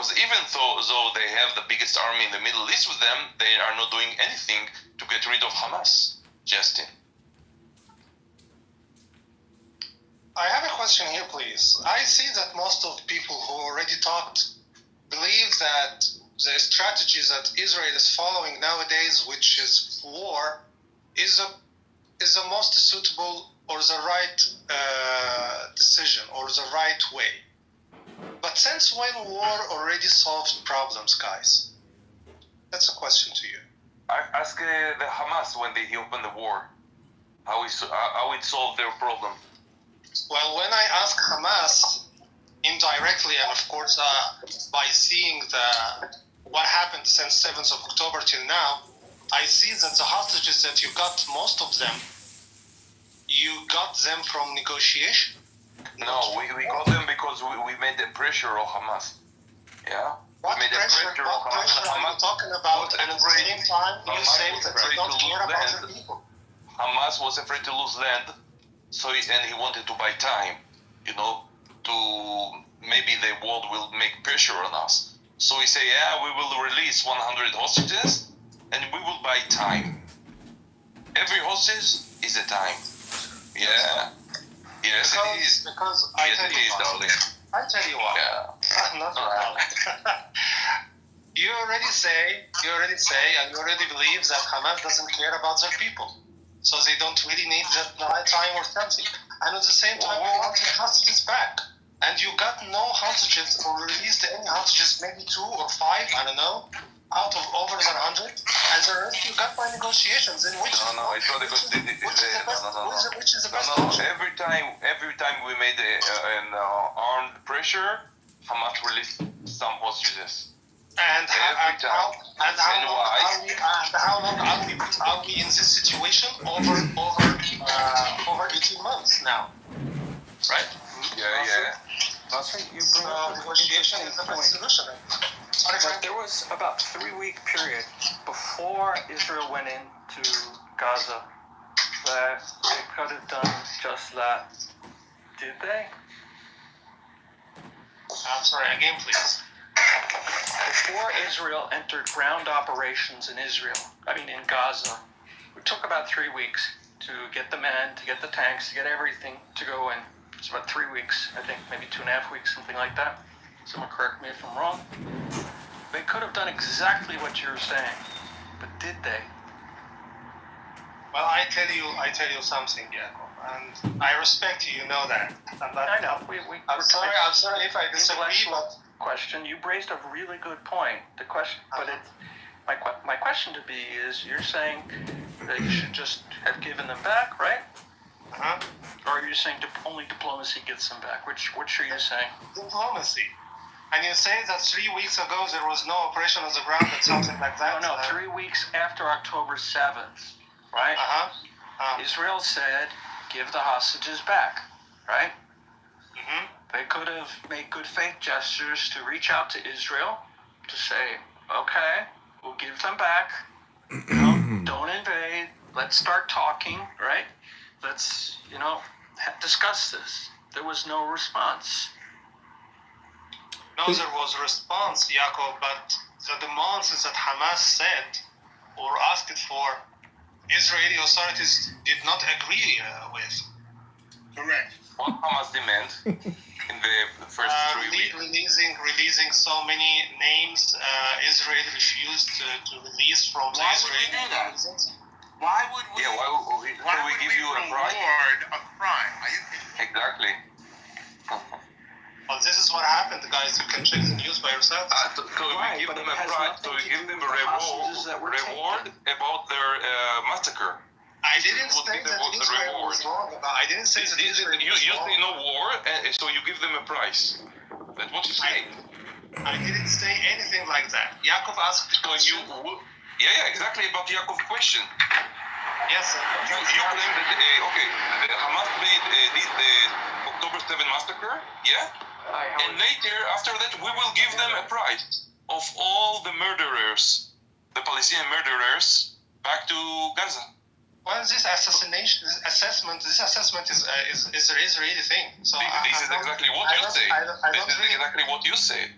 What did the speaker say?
because even though they have the biggest army in the Middle East with them, they are not doing anything to get rid of Hamas. Justin. I have a question here, please. I see that most of people who already talked believe that the strategies that Israel is following nowadays, which is war, is the most suitable or the right decision or the right way. But since when war already solved problems, guys? That's a question to you. Ask the Hamas when they opened the war, how it solved their problem. Well, when I ask Hamas indirectly, and of course by seeing what happened since 7th of October till now, I see that the hostages that you got, most of them, you got them from negotiation? No, we got them because we made the pressure on Hamas. Yeah? What pressure are you talking about? And at the same time, you say that they don't care about their people. Hamas was afraid to lose land, and he wanted to buy time, to maybe the world will make pressure on us. So he say, we will release 100 hostages, and we will buy time. Every hostage is a time. Yeah. Yes, it is. Because yes, it is, darling. I tell you what. Yeah. Not You already say, and you already believe that Hamas doesn't care about their people. So they don't really need that time or something. And at the same time, you want the hostages back. And you got no hostages or released any hostages, maybe 2 or 5, I don't know, out of over 100. And the rest you got by negotiations. In which it's not which is the best option? Every time we made an armed pressure, Hamas released some hostages. And how long are we in this situation? Over 18 months now, right? Yeah. Negotiation is the best solution. But there was about 3-week period before Israel went into Gaza that they could have done just that. Did they? I'm sorry, again, please. Before Israel entered ground operations in Gaza, it took about 3 weeks to get the men, to get the tanks, to get everything to go in. It's about 3 weeks, I think, maybe 2.5 weeks, something like that. Someone correct me if I'm wrong. They could have done exactly what you're saying, but did they? Well, I tell you something, Jacob, and I respect you. You know that. I know. I'm sorry if I disagree, but question. You raised a really good point. The question, but my question to be is: you're saying that you should just have given them back, right? Or are you saying only diplomacy gets them back? Which are you saying? Diplomacy. And you say that 3 weeks ago there was no operation on the ground or something like that? No, 3 weeks after October 7th, right? Israel said, give the hostages back, right? They could have made good faith gestures to reach out to Israel to say, okay, we'll give them back. Don't invade. Let's start talking, right? Let's, discuss this. There was no response. No, there was a response, Yaakov, but the demands that Hamas said or asked for, Israeli authorities did not agree with. Correct. What Hamas demand in the first 3 weeks? Releasing so many names, Israel refused to release from the Israeli reasons. Why would we? Yeah, why would we give you a reward a crime? Exactly. Well, this is what happened, guys. You can check the news by yourself. So we give them a prize. So we give them a reward about their massacre. I didn't say that Israel was wrong. I didn't say that Israel was wrong. You say no war, so you give them a prize. That's what you say. I didn't say anything like that. Yaakov asked the question. Yeah, exactly about Yaakov's question. Yes, sir. You claim that, Hamas did the October 7 massacre, yeah? And later, after that, we will give them a prize of all the murderers, the Palestinian murderers, back to Gaza. Well, this assessment is an Israeli thing. So this is exactly what you say. This is exactly what you say.